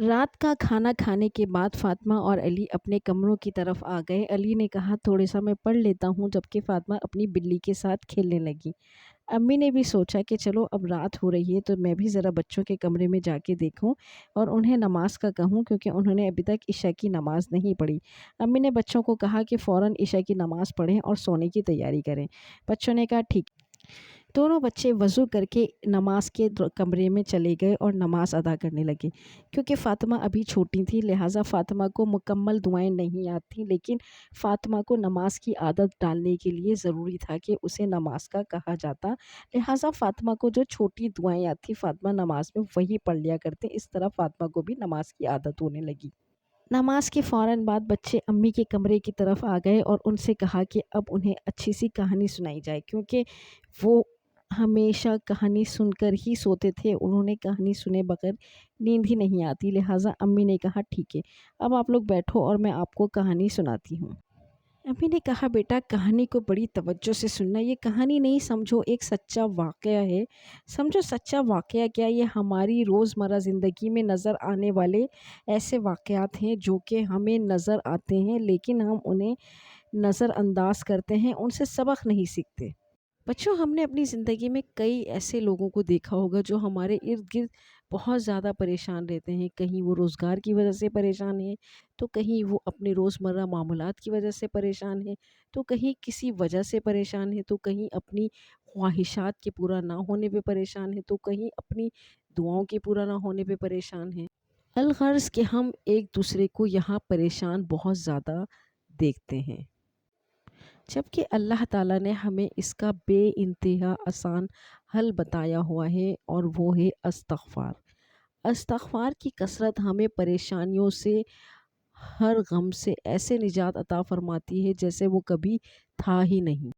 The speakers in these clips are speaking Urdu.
رات کا کھانا کھانے کے بعد فاطمہ اور علی اپنے کمروں کی طرف آ گئے۔ علی نے کہا تھوڑے سا میں پڑھ لیتا ہوں، جبکہ فاطمہ اپنی بلی کے ساتھ کھیلنے لگی۔ امی نے بھی سوچا کہ چلو اب رات ہو رہی ہے تو میں بھی ذرا بچوں کے کمرے میں جا کے دیکھوں اور انہیں نماز کا کہوں، کیونکہ انہوں نے ابھی تک عشاء کی نماز نہیں پڑھی۔ امی نے بچوں کو کہا کہ فوراً عشاء کی نماز پڑھیں اور سونے کی تیاری کریں۔ بچوں نے کہا ٹھیک۔ دونوں بچے وضو کر کے نماز کے کمرے میں چلے گئے اور نماز ادا کرنے لگے۔ کیونکہ فاطمہ ابھی چھوٹی تھی لہٰذا فاطمہ کو مکمل دعائیں نہیں آتیں، لیکن فاطمہ کو نماز کی عادت ڈالنے کے لیے ضروری تھا کہ اسے نماز کا کہا جاتا، لہٰذا فاطمہ کو جو چھوٹی دعائیں آتی فاطمہ نماز میں وہی پڑھ لیا کرتے۔ اس طرح فاطمہ کو بھی نماز کی عادت ہونے لگی۔ نماز کے فوراً بعد بچے امی کے کمرے کی طرف آ گئے اور ان سے کہا کہ اب انہیں اچھی سی کہانی سنائی جائے، کیونکہ وہ ہمیشہ کہانی سن کر ہی سوتے تھے۔ انہوں نے کہانی سنے بغیر نیند ہی نہیں آتی، لہٰذا امی نے کہا ٹھیک ہے، اب آپ لوگ بیٹھو اور میں آپ کو کہانی سناتی ہوں۔ امی نے کہا بیٹا کہانی کو بڑی توجہ سے سننا، یہ کہانی نہیں سمجھو ایک سچا واقعہ ہے۔ سمجھو سچا واقعہ کیا، یہ ہماری روزمرہ زندگی میں نظر آنے والے ایسے واقعات ہیں جو کہ ہمیں نظر آتے ہیں لیکن ہم انہیں نظر انداز کرتے ہیں، ان سے سبق نہیں سیکھتے۔ بچوں، ہم نے اپنی زندگی میں کئی ایسے لوگوں کو دیکھا ہوگا جو ہمارے ارد گرد بہت زیادہ پریشان رہتے ہیں۔ کہیں وہ روزگار کی وجہ سے پریشان ہیں، تو کہیں وہ اپنے روزمرہ معاملات کی وجہ سے پریشان ہیں، تو کہیں کسی وجہ سے پریشان ہیں، تو کہیں اپنی خواہشات کے پورا نہ ہونے پہ پریشان ہیں، تو کہیں اپنی دعاؤں کے پورا نہ ہونے پہ پریشان ہیں۔ الغرض کہ ہم ایک دوسرے کو یہاں پریشان بہت زیادہ دیکھتے ہیں، جبکہ اللہ تعالیٰ نے ہمیں اس کا بے انتہا آسان حل بتایا ہوا ہے، اور وہ ہے استغفار۔ استغفار کی کثرت ہمیں پریشانیوں سے، ہر غم سے ایسے نجات عطا فرماتی ہے جیسے وہ کبھی تھا ہی نہیں۔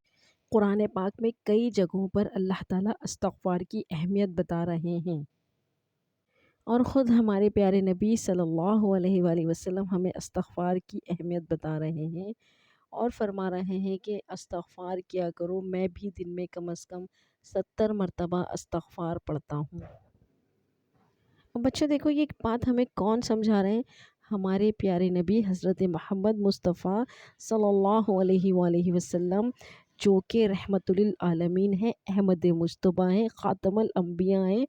قرآن پاک میں کئی جگہوں پر اللہ تعالیٰ استغفار کی اہمیت بتا رہے ہیں، اور خود ہمارے پیارے نبی صلی اللہ علیہ وآلہ وسلم ہمیں استغفار کی اہمیت بتا رہے ہیں اور فرما رہے ہیں کہ استغفار کیا کرو، میں بھی دن میں کم از کم 70 مرتبہ استغفار پڑھتا ہوں۔ بچوں دیکھو یہ بات ہمیں کون سمجھا رہے ہیں؟ ہمارے پیارے نبی حضرت محمد مصطفیٰ صلی اللہ علیہ وآلہ وسلم، جو کہ رحمت للعالمین ہیں، احمد مجتبیٰ ہیں، خاتم الانبیاء ہیں،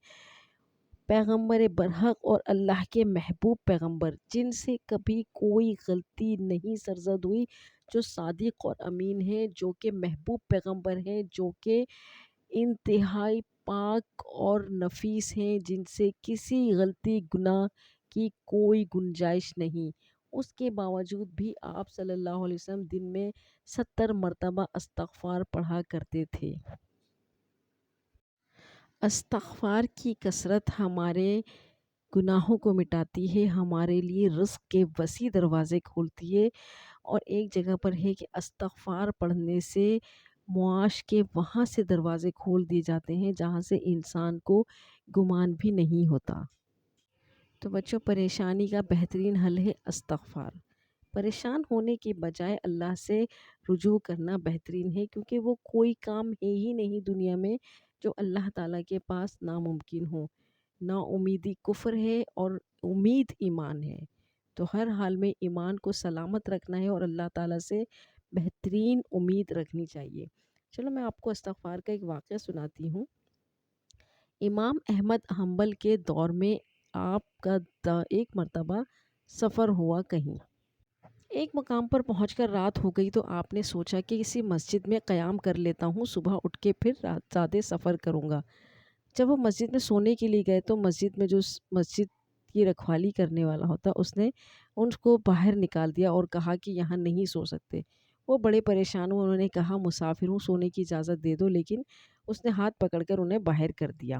پیغمبر برحق اور اللہ کے محبوب پیغمبر، جن سے کبھی کوئی غلطی نہیں سرزد ہوئی، جو صادق اور امین ہیں، جو کہ محبوب پیغمبر ہیں، جو کہ انتہائی پاک اور نفیس ہیں، جن سے کسی غلطی گناہ کی کوئی گنجائش نہیں، اس کے باوجود بھی آپ صلی اللہ علیہ وسلم دن میں 70 مرتبہ استغفار پڑھا کرتے تھے۔ استغفار کی کثرت ہمارے گناہوں کو مٹاتی ہے، ہمارے لیے رزق کے وسیع دروازے کھولتی ہے، اور ایک جگہ پر ہے کہ استغفار پڑھنے سے معاش کے وہاں سے دروازے کھول دیے جاتے ہیں جہاں سے انسان کو گمان بھی نہیں ہوتا۔ تو بچوں، پریشانی کا بہترین حل ہے استغفار۔ پریشان ہونے کے بجائے اللہ سے رجوع کرنا بہترین ہے، کیونکہ وہ کوئی کام ہے ہی نہیں دنیا میں جو اللہ تعالیٰ کے پاس ناممکن ہو۔ نا امیدی کفر ہے اور امید ایمان ہے، تو ہر حال میں ایمان کو سلامت رکھنا ہے اور اللہ تعالیٰ سے بہترین امید رکھنی چاہیے۔ چلو میں آپ کو استغفار کا ایک واقعہ سناتی ہوں۔ امام احمد حنبل کے دور میں آپ کا ایک مرتبہ سفر ہوا کہیں۔ ایک مقام پر پہنچ کر رات ہو گئی تو آپ نے سوچا کہ کسی مسجد میں قیام کر لیتا ہوں، صبح اٹھ کے پھر رات زیادہ سفر کروں گا۔ جب وہ مسجد میں سونے کے لیے گئے تو مسجد میں جو مسجد کی رکھوالی کرنے والا ہوتا اس نے ان کو باہر نکال دیا اور کہا کہ یہاں نہیں سو سکتے۔ وہ بڑے پریشان ہوئے، انہوں نے کہا مسافر ہوں، سونے کی اجازت دے دو، لیکن اس نے ہاتھ پکڑ کر انہیں باہر کر دیا۔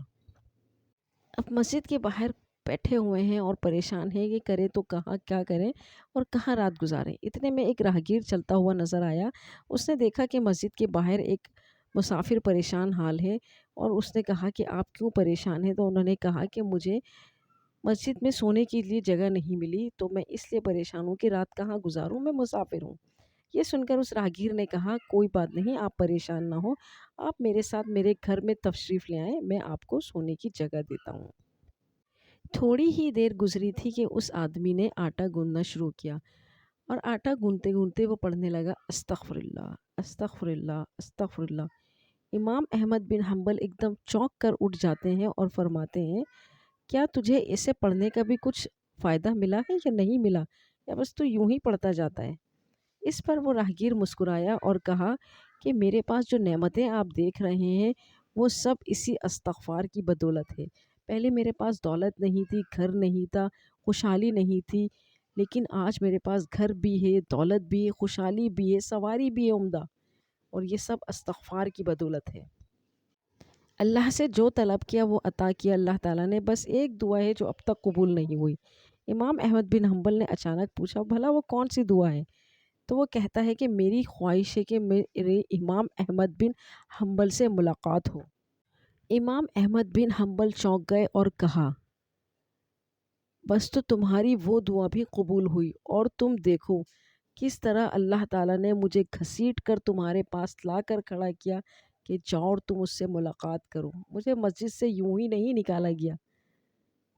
اب مسجد کے باہر بیٹھے ہوئے ہیں اور پریشان ہیں کہ کرے تو کہاں کیا کریں اور کہاں رات گزاریں۔ اتنے میں ایک راہگیر چلتا ہوا نظر آیا، اس نے دیکھا کہ مسجد کے باہر ایک مسافر پریشان حال ہے، اور اس نے کہا کہ آپ کیوں پریشان ہیں؟ تو انہوں نے کہا کہ مجھے مسجد میں سونے کے لیے جگہ نہیں ملی، تو میں اس لیے پریشان ہوں کہ رات کہاں گزاروں، میں مسافر ہوں۔ یہ سن کر اس راہگیر نے کہا کوئی بات نہیں، آپ پریشان نہ ہو، آپ میرے ساتھ میرے گھر میں تشریف لے آئیں، میں آپ کو سونے کی جگہ دیتا ہوں۔ تھوڑی ہی دیر گزری تھی کہ اس آدمی نے آٹا گوندنا شروع کیا، اور آٹا گوندتے گوندتے وہ پڑھنے لگا، استغفر اللہ، استغفر اللہ، استغفر اللہ۔ امام احمد بن حنبل ایک دم چونک کر اٹھ جاتے ہیں اور فرماتے ہیں، کیا تجھے اسے پڑھنے کا بھی کچھ فائدہ ملا ہے یا نہیں ملا، یا بس تو یوں ہی پڑھتا جاتا ہے؟ اس پر وہ راہگیر مسکرایا اور کہا کہ میرے پاس جو نعمتیں آپ دیکھ رہے ہیں وہ سب اسی استغفار کی بدولت ہے۔ پہلے میرے پاس دولت نہیں تھی، گھر نہیں تھا، خوشحالی نہیں تھی، لیکن آج میرے پاس گھر بھی ہے، دولت بھی ہے، خوشحالی بھی ہے، سواری بھی ہے عمدہ، اور یہ سب استغفار کی بدولت ہے۔ اللہ سے جو طلب کیا وہ عطا کیا اللہ تعالیٰ نے، بس ایک دعا ہے جو اب تک قبول نہیں ہوئی۔ امام احمد بن حنبل نے اچانک پوچھا، بھلا وہ کون سی دعا ہے؟ تو وہ کہتا ہے کہ میری خواہش ہے کہ میرے امام احمد بن حنبل سے ملاقات ہو۔ امام احمد بن حنبل چونک گئے اور کہا، بس تو تمہاری وہ دعا بھی قبول ہوئی، اور تم دیکھو کس طرح اللہ تعالیٰ نے مجھے گھسیٹ کر تمہارے پاس لا کر کھڑا کیا کہ جاؤ اور تم اس سے ملاقات کرو۔ مجھے مسجد سے یوں ہی نہیں نکالا گیا،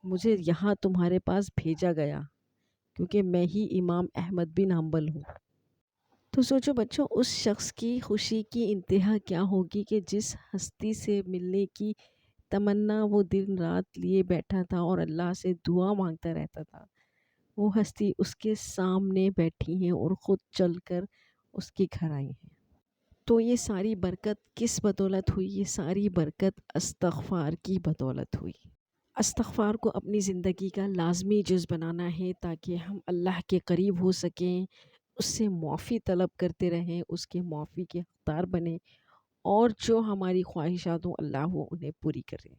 مجھے یہاں تمہارے پاس بھیجا گیا، کیونکہ میں ہی امام احمد بن حنبل ہوں۔ تو سوچو بچوں، اس شخص کی خوشی کی انتہا کیا ہوگی کہ جس ہستی سے ملنے کی تمنا وہ دن رات لیے بیٹھا تھا اور اللہ سے دعا مانگتا رہتا تھا، وہ ہستی اس کے سامنے بیٹھی ہیں اور خود چل کر اس کے گھر آئی ہیں۔ تو یہ ساری برکت کس بدولت ہوئی؟ یہ ساری برکت استغفار کی بدولت ہوئی۔ استغفار کو اپنی زندگی کا لازمی جز بنانا ہے تاکہ ہم اللہ کے قریب ہو سکیں، اس سے معافی طلب کرتے رہیں، اس کے معافی کے حقدار بنیں، اور جو ہماری خواہشات ہوں اللہ وہ انہیں پوری کرے۔